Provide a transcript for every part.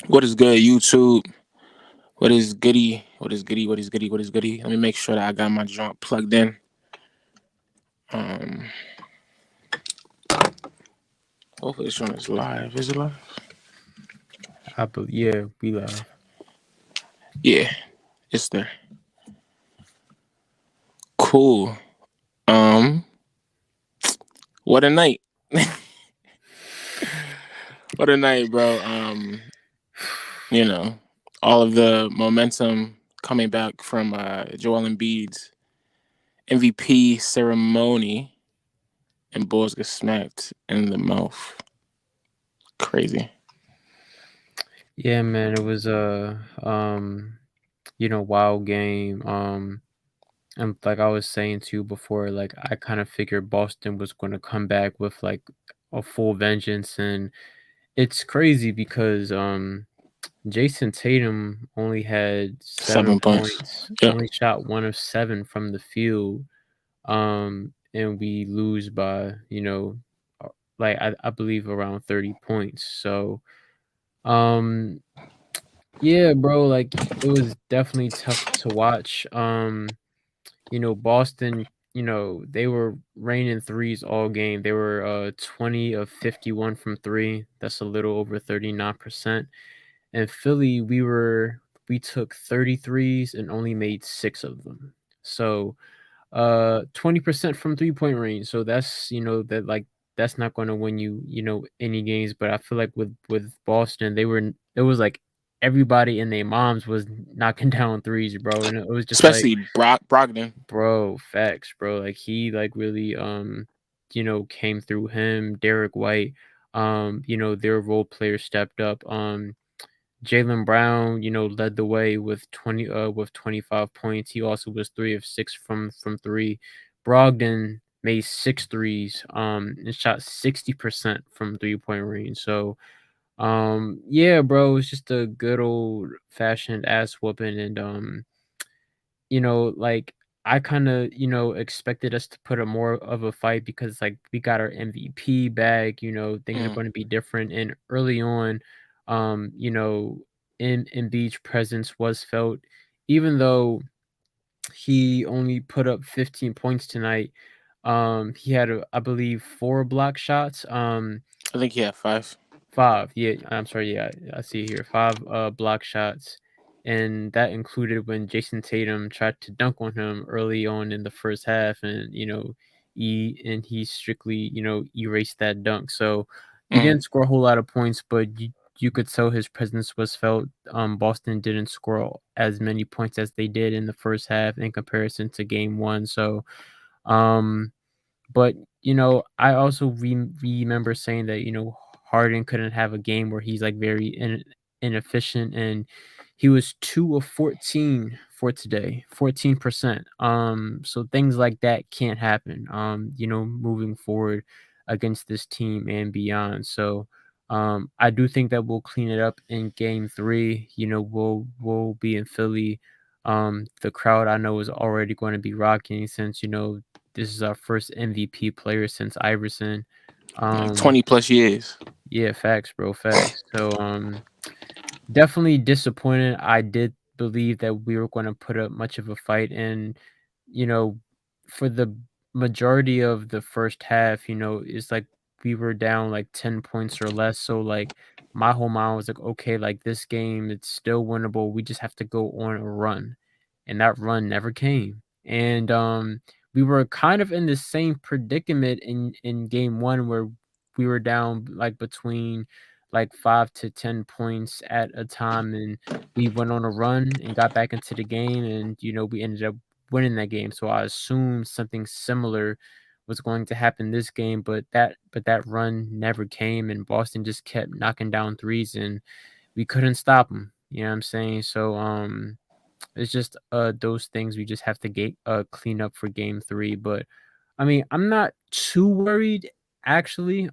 What is good, YouTube? What is goody? What is goody? What is goody? What is goody? Let me make sure that I got my joint plugged in. Um, Hopefully this one is live. Is it live? Yeah, we live. Yeah, it's there. Cool. Um, what a night! What a night, bro. You know, all of the momentum coming back from Joel Embiid's MVP ceremony, and Bulls get smacked in the mouth. Crazy. Yeah, man, it was a wild game. And like I was saying to you before, like I kind of figured Boston was going to come back with like a full vengeance, and it's crazy because Jason Tatum only had 7 points. points, Yep. only shot 1 of 7 from the field, and we lose by like I believe around 30 points. So um yeah, bro, like it was definitely tough to watch. Boston, they were raining threes all game. They were 20 of 51 from three. That's a little over 39%. And Philly, we took 33s and only made 6 of them. So 20% from 3-point range. So that's, that's not going to win you, any games, but I feel like with Boston, it was like everybody and their moms was knocking down threes, bro, and it was just like, Especially Brogdon. bro, facts, bro. Like he like really came through him, Derek White, their role players stepped up. Jaylen Brown, led the way with 25 points. He also was 3 of 6 from three. Brogdon made 6 threes, and shot 60% from 3-point range. So yeah, bro, it's just a good old fashioned ass whooping, and like I kind of, expected us to put a more of a fight because like we got our MVP back, things are Mm. going to be different. And early on, in Embiid's presence was felt, even though he only put up 15 points tonight. He had, I believe, 4 block shots. I think he had 5. 5, yeah, I'm sorry, yeah, I see here, 5, block shots, and that included when Jason Tatum tried to dunk on him early on in the first half, and, he strictly, erased that dunk. So, he Mm. didn't score a whole lot of points, but you could tell his presence was felt. Boston didn't score as many points as they did in the first half in comparison to game 1. So, um but, I also remember saying that, Harden couldn't have a game where he's, like, very inefficient, and he was 2 of 14 for today, 14%. So things like that can't happen, moving forward against this team and beyond. So, I do think that we'll clean it up in game 3. We'll be in Philly. The crowd I know is already gonna be rocking since, this is our first MVP player since Iverson. Like Um, 20 plus years. yeah, facts, bro, facts. So, definitely disappointed. I did believe that we were going to put up much of a fight, and you know, for the majority of the first half, it's like we were down like 10 points or less. So like my whole mind was like, okay, like this game, it's still winnable. We just have to go on a run. And that run never came. And we were kind of in the same predicament in game 1 where we were down like between like 5 to 10 points at a time, and we went on a run and got back into the game, and we ended up winning that game. So I assumed something similar was going to happen this game, but that run never came, and Boston just kept knocking down threes, and we couldn't stop them. You know what I'm saying? So it's just those things we just have to clean up for game 3. But I mean, I'm not too worried actually.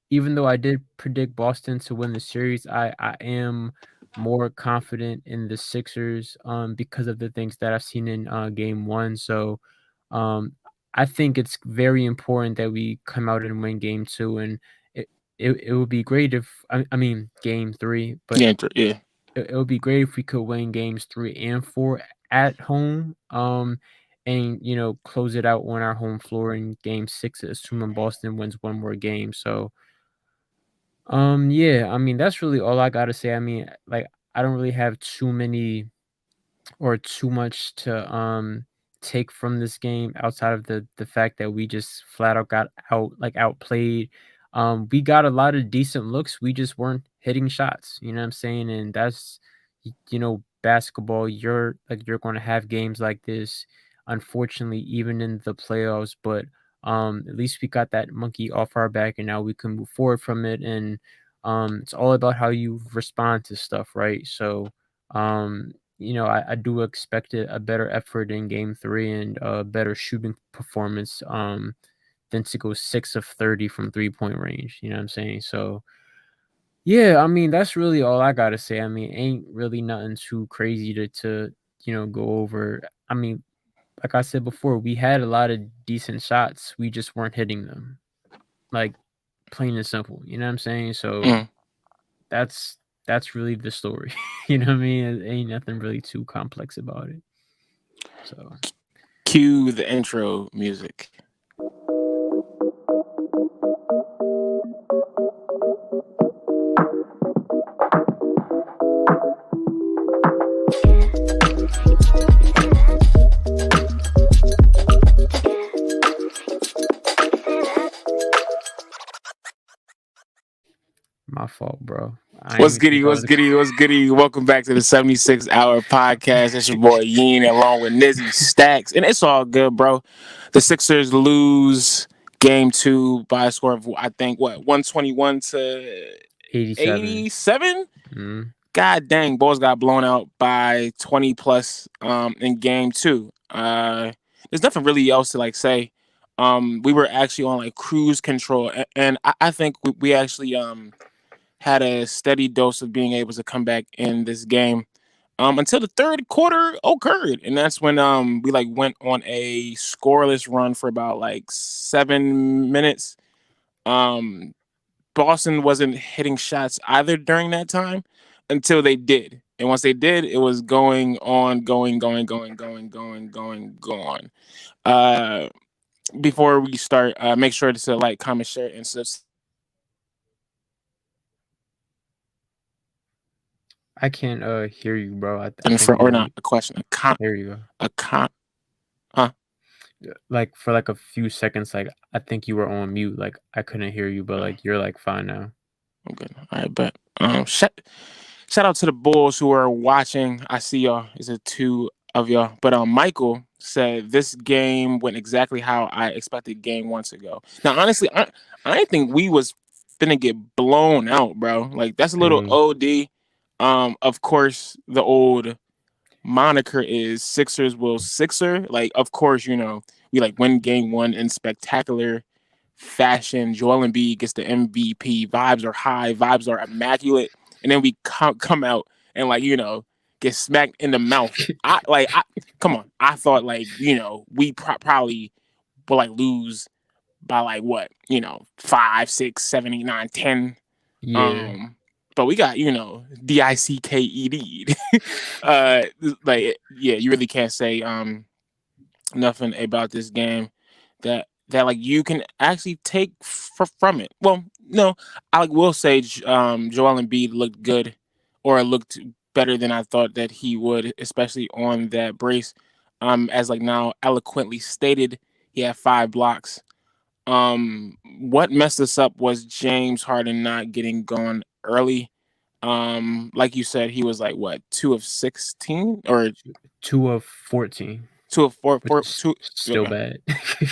Even though I did predict Boston to win the series, I am more confident in the Sixers because of the things that I've seen in game 1. So um I think it's very important that we come out and win game 2, and it would be great if I mean game 3, but Yeah, yeah. it would be great if we could win games 3 and 4 at home, and, close it out on our home floor in game 6, assuming Boston wins one more game. So, yeah, I mean, that's really all I gotta say. I mean, like, I don't really have too many or too much to take from this game outside of the fact that we just flat out got outplayed. We got a lot of decent looks. We just weren't hitting shots. You know what I'm saying? And that's basketball. You're going to have games like this, unfortunately, even in the playoffs. But at least we got that monkey off our back, and now we can move forward from it. And it's all about how you respond to stuff, right? So. I do expect a better effort in game 3 and a better shooting performance than to go 6 of 30 from 3-point range. You know what I'm saying? So, yeah, I mean, that's really all I got to say. I mean, ain't really nothing too crazy to go over. I mean, like I said before, we had a lot of decent shots. We just weren't hitting them. Like, plain and simple. You know what I'm saying? So, Mm. that's that's really the story. You know what I mean? It ain't nothing really too complex about it. So Cue the intro music. my fault, bro. I didn't What's even think goody? I What's was. goody? What's goody? Welcome back to the 76-hour podcast. It's your boy Yeen along with Nizzy Stacks. And it's all good, bro. The Sixers lose game 2 by a score of, I think, 121 to 87. 87? Mm, God dang, Bulls got blown out by 20 plus in game 2. There's nothing really else to say. We were actually on cruise control, and I think we actually had a steady dose of being able to come back in this game until the third quarter occurred, and that's when we went on a scoreless run for about 7 minutes. Um, Boston wasn't hitting shots either during that time until they did. And once they did, it was going on, going. Uh, Before we start, make sure to like, comment, share, and subscribe. I can't hear you, bro. I think For you're or on not mute. a question, There you go. a con, huh? Like for a few seconds, I think you were on mute. Like I couldn't hear you, but you're fine now. I'm good. All right, but shout out to the Bulls who are watching. I see y'all. Is it two of y'all? But Michael said this game went exactly how I expected game 1 to go. Now, honestly, I didn't think we was finna get blown out, bro. Like that's a little Same. OD. Of course, the old moniker is Sixers will Sixer. Like, of course, we win game 1 in spectacular fashion. Joel Embiid gets the MVP. Vibes are high. Vibes are immaculate. And then we come out and get smacked in the mouth. I come on. I thought we probably will lose by what 5, 6, 7, 8, 9, 10. Yeah. But we got DICKED. Yeah, you really can't say nothing about this game that you can actually take from it. Well, no, I will say Joel Embiid looked good, or looked better than I thought that he would, especially on that brace. As now eloquently stated, he had 5 blocks. What messed us up was James Harden not getting going early. Like you said, he was what, 2 of 16 or 2 of 14, 2 of 4, which is 2, still bad.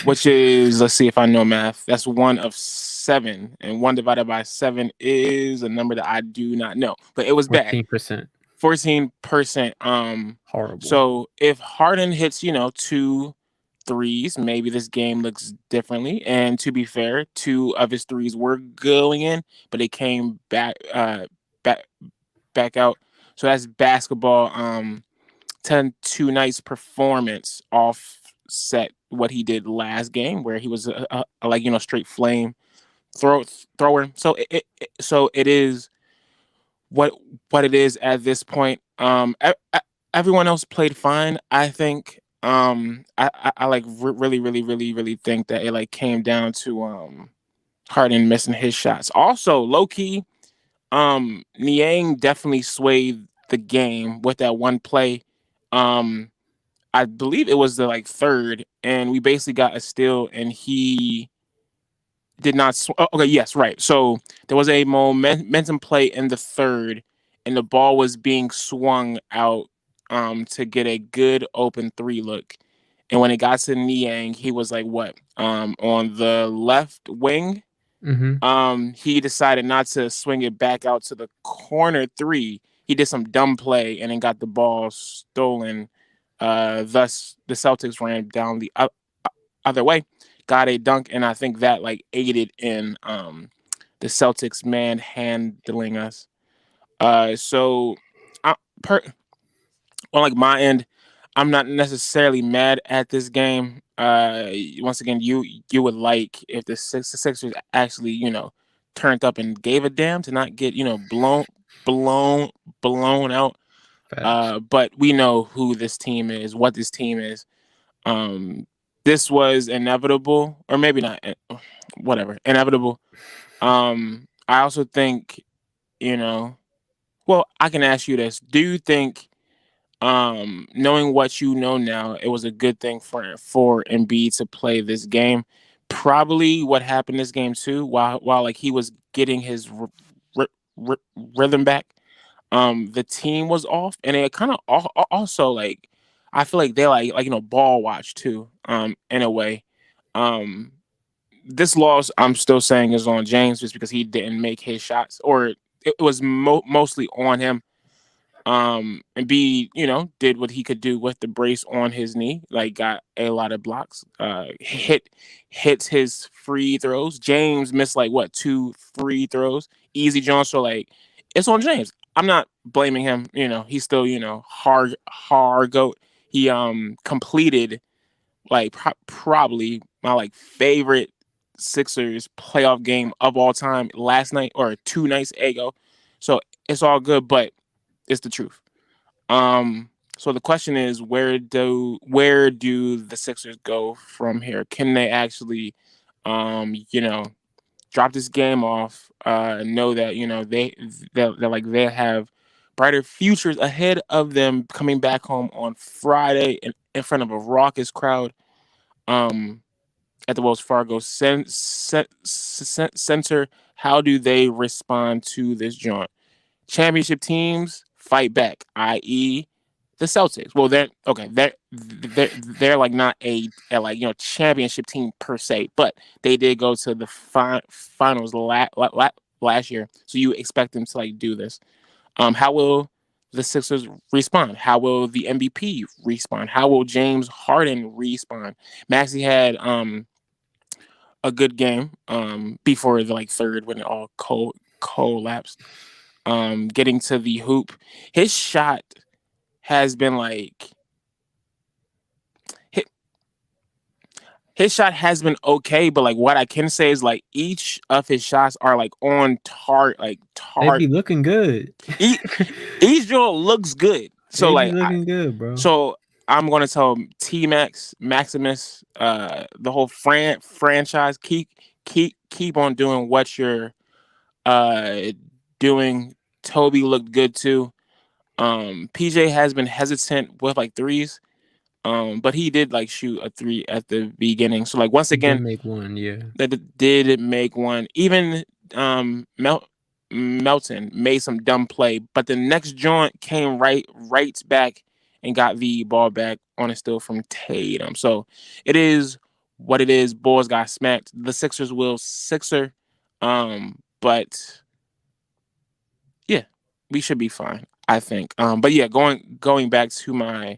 which is, let's see if I know math. That's 1 of 7, and 1 divided by 7 is a number that I do not know, but it was bad. 14%. 14%. Horrible. So if Harden hits, 2 threes, maybe this game looks differently. And to be fair, 2 of his threes were going in, but they came back, back out. So that's basketball. 2 nights performance offset what he did last game, where he was straight flame throw thrower. So so it is what what it is at this point. Everyone else played fine. I think. I like really think that it like came down to Harden missing his shots. Also, low key, Niang definitely swayed the game with that one play. Um, I believe it was the like third, and we basically got a steal, and he did not. Okay, yes, right. So there was a momentum play in the third, and the ball was being swung out to get a good open three look. And when it got to Niang, he was like what on the left wing. Mm-hmm. He decided not to swing it back out to the corner three. He did some dumb play and then got the ball stolen. Thus, the Celtics ran down the other way, got a dunk, and I think that like aided in the Celtics manhandling us. So I, per on like my end, I'm not necessarily mad at this game. Once again, you would like if the Sixers actually turned up and gave a damn to not get blown blown out. Facts. But we know who this team is, what this team is. Um, this was inevitable, or maybe not. Whatever, inevitable. I also think you know. Well, I can ask you this: do you think knowing what you know now, it was a good thing for Embiid to play this game? Probably what happened this game too, while like he was getting his rhythm back, the team was off, and it kind of also like I feel like they ball watch too, in a way. Um, this loss I'm still saying is on James just because he didn't make his shots, or it was mostly on him. And B, did what he could do with the brace on his knee, like got a lot of blocks, hits his free throws. James missed like what, two free throws, easy John. So like it's on James. I'm not blaming him. He's still, hard goat. He completed like probably my like favorite Sixers playoff game of all time last night or 2 nights ago. So it's all good, but it's the truth. So the question is, where do the Sixers go from here? Can they actually, drop this game off? Know that they have brighter futures ahead of them coming back home on Friday in front of a raucous crowd. Um, at the Wells Fargo Center. How do they respond to this joint? Championship teams fight back, i.e., the Celtics. Well, they're okay. They're like not a like championship team per se, but they did go to the finals last year. So you expect them to like do this. How will the Sixers respond? How will the MVP respond? How will James Harden respond? Maxie had a good game before the like third when it all collapsed. Getting to the hoop, his shot has been like his, his shot has been okay, but like what I can say is like each of his shots are like on target, like They target. be looking good. Each, each joint looks good. So They be like looking good, bro. so I'm gonna tell T Max, Maximus, the whole franchise, keep on doing what you're uh doing. Toby looked good too. PJ has been hesitant with like threes. But he did like shoot a three at the beginning. So like once He did again, make one, yeah. that did make one. Even Melton made some dumb play, but the next joint came right back and got the ball back on a steal from Tatum. So it is what it is. Bulls got smacked. The Sixers will Sixer. But yeah, we should be fine, I think. But yeah, going back to my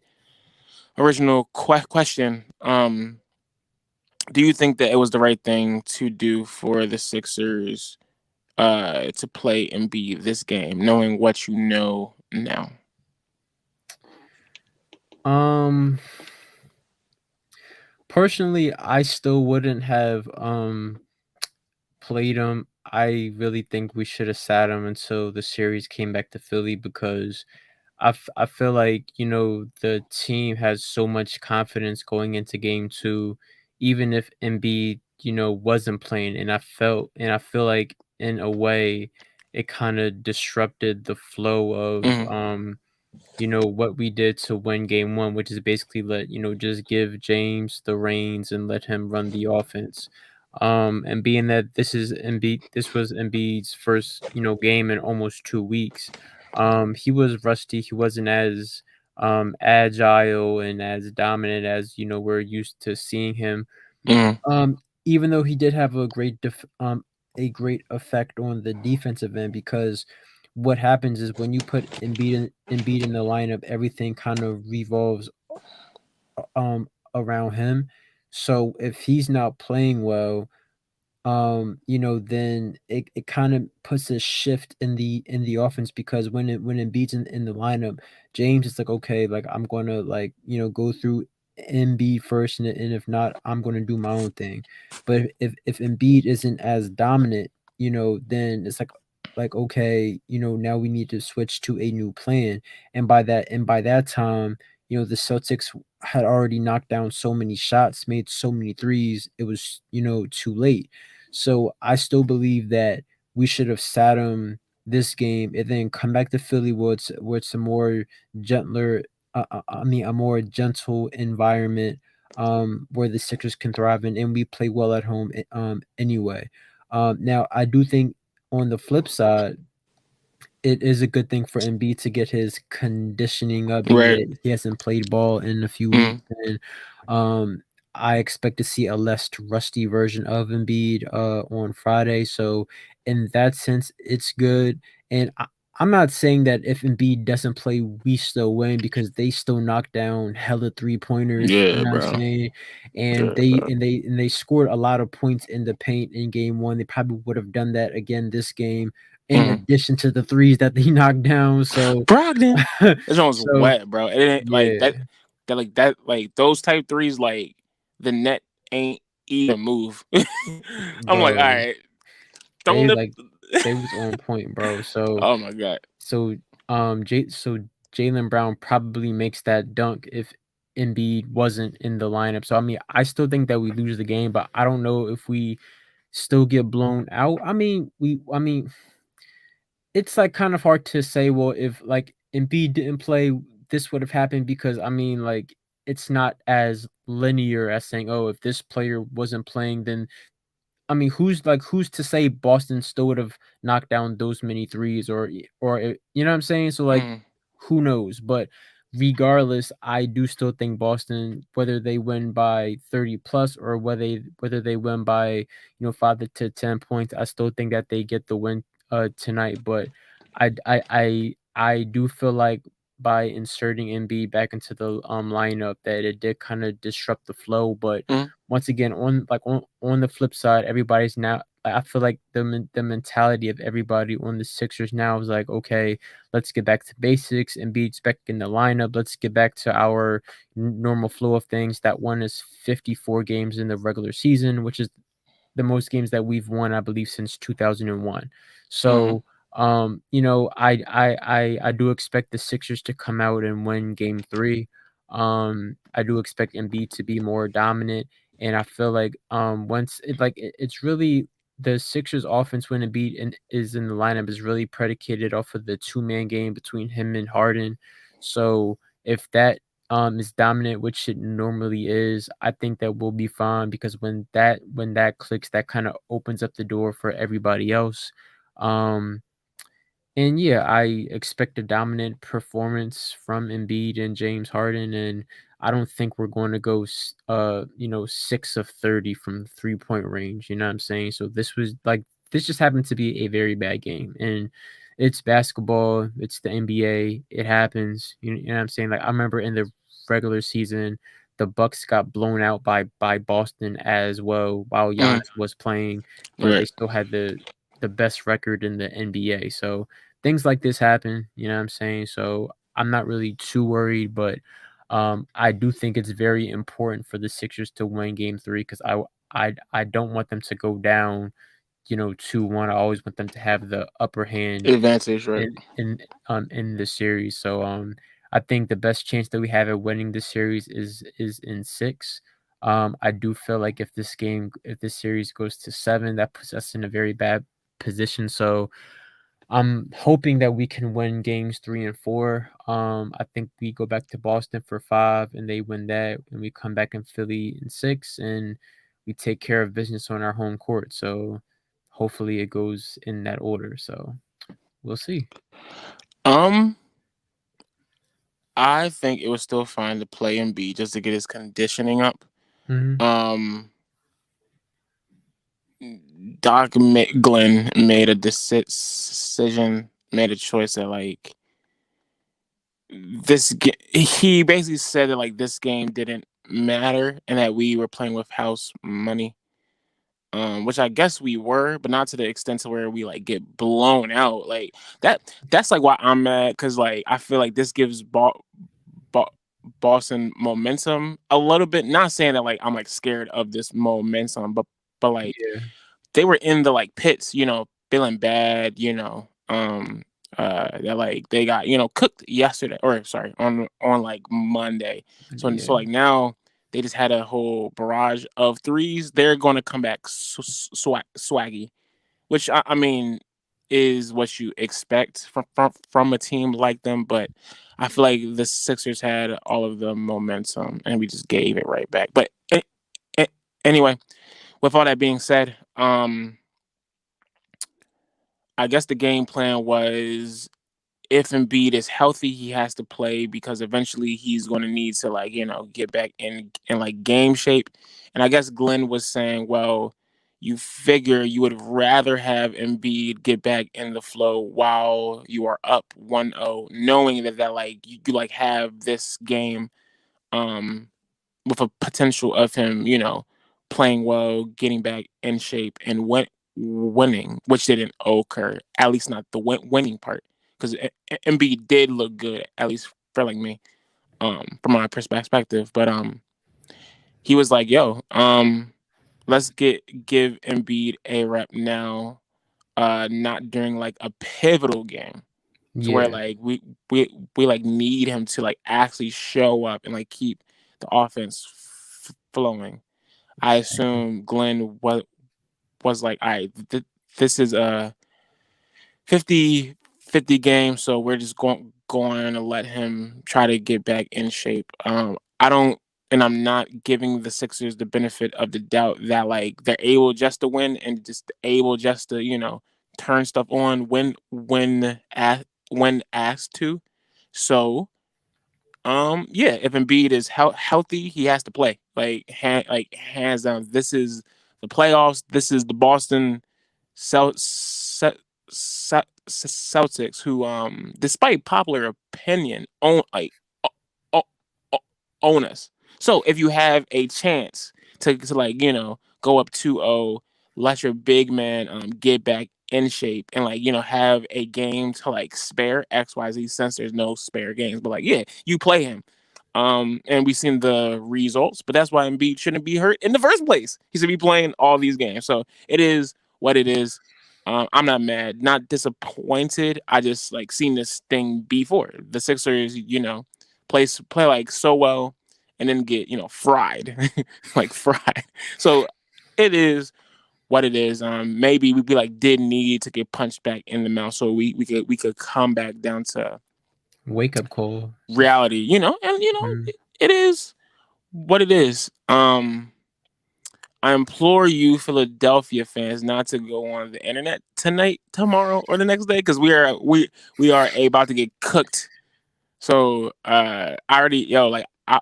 original question, do you think that it was the right thing to do for the Sixers to play and be this game, knowing what you know now? Um, Personally, I still wouldn't have played him. I really think we should have sat him until the series came back to Philly because I feel like, the team has so much confidence going into game 2, even if Embiid, wasn't playing, and I feel like in a way it kinda disrupted the flow of, Mm, what we did to win game 1, which is basically just give James the reins and let him run the offense. And being that this was Embiid's first, game in almost 2 weeks, he was rusty, he wasn't as, agile and as dominant as, we're used to seeing him. mm, Even though he did have a great effect on the defensive end because what happens is when you put Embiid in the lineup, everything kind of revolves around him. So if he's not playing well, then it kind of puts a shift in the offense because when Embiid's in the lineup, James is like, okay, like I'm gonna like go through Embiid first, and if not, I'm gonna do my own thing. But if Embiid isn't as dominant, then it's like okay, now we need to switch to a new plan. And by that time, the Celtics had already knocked down so many shots, made so many threes, it was too late. So I still believe that we should have sat him this game and then come back to Philly where it's a more gentler, I mean, a more gentle environment where the Sixers can thrive in, and we play well at home anyway. Now, I do think on the flip side, it is a good thing for Embiid to get his conditioning up, being right. that he hasn't played ball in a few weeks, Mm, and, I expect to see a less rusty version of Embiid, on Friday, so in that sense, it's good, and I'm not saying that if Embiid doesn't play, we still win because they still knock down hella three-pointers, you yeah, know what I'm bro. saying? And Yeah, they bro. and they and they scored a lot of points in the paint in game 1, they probably would have done that again this game, in Mm. addition to the threes that they knocked down, so Brogdon. This one was so wet, bro. It didn't like yeah, like those type threes, like the net ain't even move. I'm like, all bro, right, they, don't nip. like they was on point, bro, so Oh my god. so, so Jaylen Brown probably makes that dunk if Embiid wasn't in the lineup, so, I mean, I still think that we lose the game, but I don't know if we still get blown out. I mean, it's, like, kind of hard to say, well, if, like, Embiid didn't play, this would have happened because, I mean, like, it's not as linear as saying, "Oh, if this player wasn't playing, then" I mean, who's to say Boston still would have knocked down those many threes you know what I'm saying? So, like, Mm, who knows? But regardless, I do still think Boston, whether they win by 30 plus or whether they win by, 5 to 10 points, I still think that they get the win tonight. But I do feel like by inserting Embiid back into the lineup that it did kind of disrupt the flow. But mm, once again, on the flip side, everybody's now. I feel like the mentality of everybody on the Sixers now is like, okay, let's get back to basics and be back in the lineup. Let's get back to our normal flow of things. That one is 54 games in the regular season, which is the most games that we've won, I believe, since 2001. mm, So, I do expect the Sixers to come out and win Game 3. I do expect Embiid to be more dominant, and I feel like it's really the Sixers' offense when is in the lineup is really predicated off of the two-man game between him and Harden. So if that is dominant, which it normally is, I think that we'll be fine because when that clicks, that kind of opens up the door for everybody else. Um, and yeah, I expect a dominant performance from Embiid and James Harden, and I don't think we're going to go 6 of 30 from 3-point range, you know what I'm saying? So this just happened to be a very bad game, and it's basketball, it's the NBA, it happens, you know what I'm saying? Like I remember in the regular season, the Bucks got blown out by Boston as well while mm. Giannis was playing, but they Right. still had the best record in the NBA. So things like this happen, you know what I'm saying? So I'm not really too worried, but I do think it's very important for the Sixers to win game 3 because I don't want them to go down 2-1. I always want them to have the upper hand Advantage, right? in the series. So I think the best chance that we have at winning this series is in 6. I do feel like if this series goes to 7, that puts us in a very bad position. So I'm hoping that we can win games 3 and 4. I think we go back to Boston for 5 and they win that, and we come back in Philly in 6, and we take care of business on our home court. So hopefully it goes in that order. So we'll see. Um, I think it was still fine to play Embiid just to get his conditioning up. Hmm. Um, Glenn made a decision, made a choice that like he basically said that like this game didn't matter and that we were playing with house money. Which I guess we were, but not to the extent to where we like get blown out. Like that. That's like why I'm mad because like I feel like this gives Bo- Boston momentum a little bit. Not saying that like I'm like scared of this momentum, but like Yeah, they were in the like pits, feeling bad, that like they got cooked yesterday or sorry on like Monday. So yeah, like now they just had a whole barrage of threes. They're going to come back swaggy, which I mean is what you expect from a team like them. But I feel like the Sixers had all of the momentum and we just gave it right back. But anyway, with all that being said, I guess the game plan was if Embiid is healthy, he has to play because eventually he's going to need to like get back in like game shape. And I guess Glenn was saying, well, you figure you would rather have Embiid get back in the flow while you are up 1-0, knowing that like you like have this game um with a potential of him, playing well, getting back in shape, and winning, which didn't occur. At least not the winning part, because Embiid did look good, at least for like me, from my perspective. But he was like, "Yo, let's give Embiid a rep now, not during like a pivotal game." To where yeah. like we like need him to like actually show up and like keep the offense flowing. I assume Glenn was like, all right, this is a 50-50 game, so we're just going to let him try to get back in shape. I don't, and I'm not giving the Sixers the benefit of the doubt that like they're able just to win and just able just to turn stuff on when asked to. So yeah, if Embiid is healthy, he has to play. Like hands down, this is the playoffs. This is the Boston Celtics, who despite popular opinion, o- own us. So if you have a chance to like go up 2-0, let your big man get back in shape and like have a game to like spare XYZ, since there's no spare games, but like yeah, you play him. And we've seen the results, but that's why Embiid shouldn't be hurt in the first place. He should be playing all these games. So it is what it is. I'm not mad, not disappointed. I just like seen this thing before. The Sixers, play like so well, and then get fried, like fried. So it is what it is. Maybe we like did need to get punched back in the mouth so we could come back down to Wake up call. reality, and Mhm. it is what it is. I implore you, Philadelphia fans, not to go on the internet tonight, tomorrow, or the next day, because we are about to get cooked. So I already like I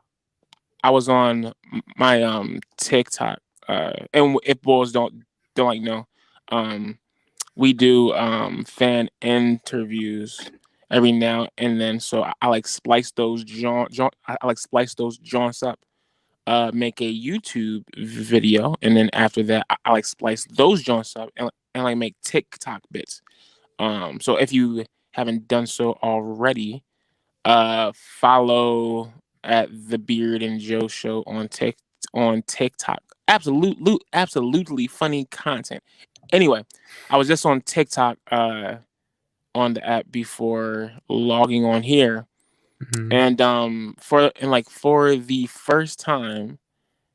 was on my TikTok, and if bulls don't like know, um we do fan interviews every now and then. So I like splice those I like splice those jaunts up, make a YouTube video, and then after that, I like splice those joints up and like make TikTok bits. So if you haven't done so already, follow at the Beard and Joe Show on TikTok. Absolutely funny content. Anyway, I was just on TikTok on the app before logging on here, Mhm. and for the first time,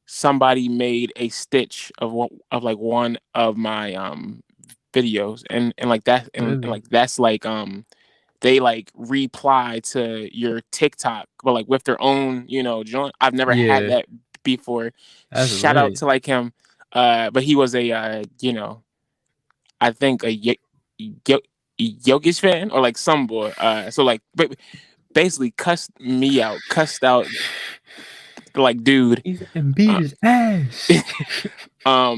somebody made a stitch of like one of my videos, and like that, and Really? like that's like they like reply to your TikTok, but like with their own, joint. I've never had Yeah, that before. that's Shout out lit. to like him. But he was a I think a Jokic fan or like some boy. So like basically cussed out like dude. He's and beat Uh, his ass.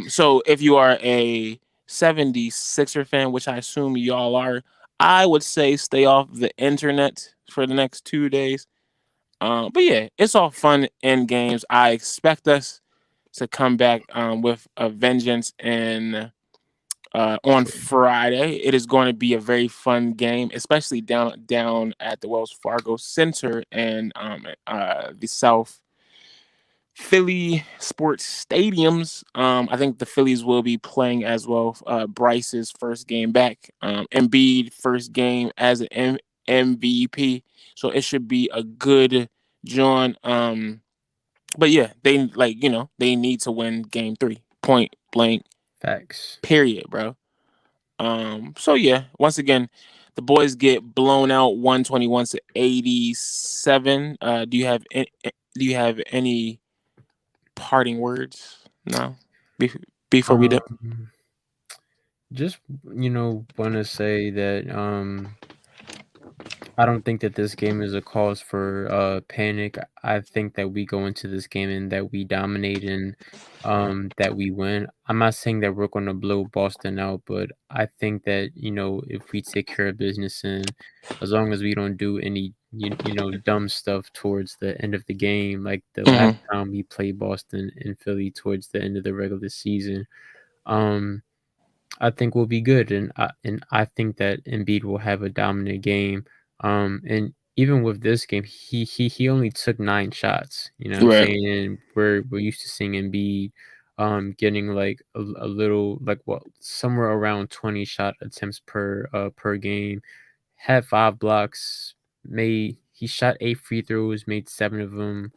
so if you are a 76er fan, which I assume y'all are, I would say stay off the internet for the next 2 days. But yeah, it's all fun in games. I expect us to come back with a vengeance and on Friday. It is going to be a very fun game, especially down at the Wells Fargo Center and the South Philly sports stadiums. I think the Phillies will be playing as well. Bryce's first game back. Embiid first game as an MVP. So it should be a good John. But yeah, they need to win game three. Point blank. Facts. Period, bro. So yeah, once again, the boys get blown out 121-87. Do you have any parting words? No. Before we dip. Um, just want to say that I don't think that this game is a cause for panic. I think that we go into this game and that we dominate and that we win. I'm not saying that we're going to blow Boston out, but I think that if we take care of business and as long as we don't do any dumb stuff towards the end of the game, like the last Mm-hmm. time we played Boston and Philly towards the end of the regular season. Um, I think we'll be good, and I think that Embiid will have a dominant game. And even with this game, he only took 9 shots. You know what I'm Right. saying? And we're used to seeing Embiid, getting like a little like what somewhere around 20 shot attempts per game. Had 5 blocks. He shot 8 free throws, made 7 of them.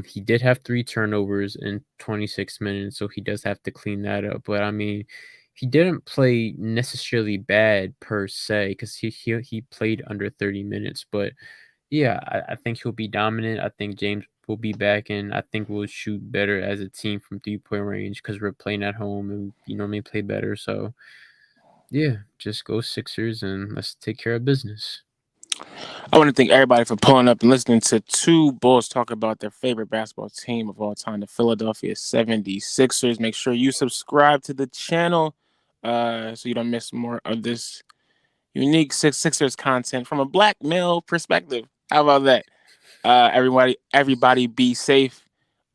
He did have 3 turnovers in 26 minutes, so he does have to clean that up. But I mean, he didn't play necessarily bad per se because he played under 30 minutes. But yeah, I think he'll be dominant. I think James will be back, and I think we'll shoot better as a team from 3 point range because we're playing at home and we normally play better. So yeah, just go Sixers and let's take care of business. I want to thank everybody for pulling up and listening to two Bulls talk about their favorite basketball team of all time, the Philadelphia 76ers. Make sure you subscribe to the channel so you don't miss more of this unique Sixers content from a black male perspective. How about that? Everybody be safe.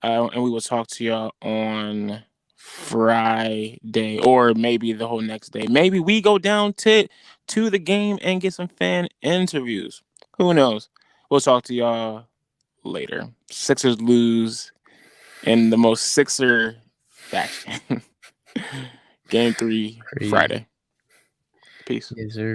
And we will talk to y'all on Friday or maybe the whole next day. Maybe we go down to the game and get some fan interviews. Who knows? We'll talk to y'all later. Sixers lose in the most Sixer fashion. Game three Crazy. Friday. Peace. Yes, sir.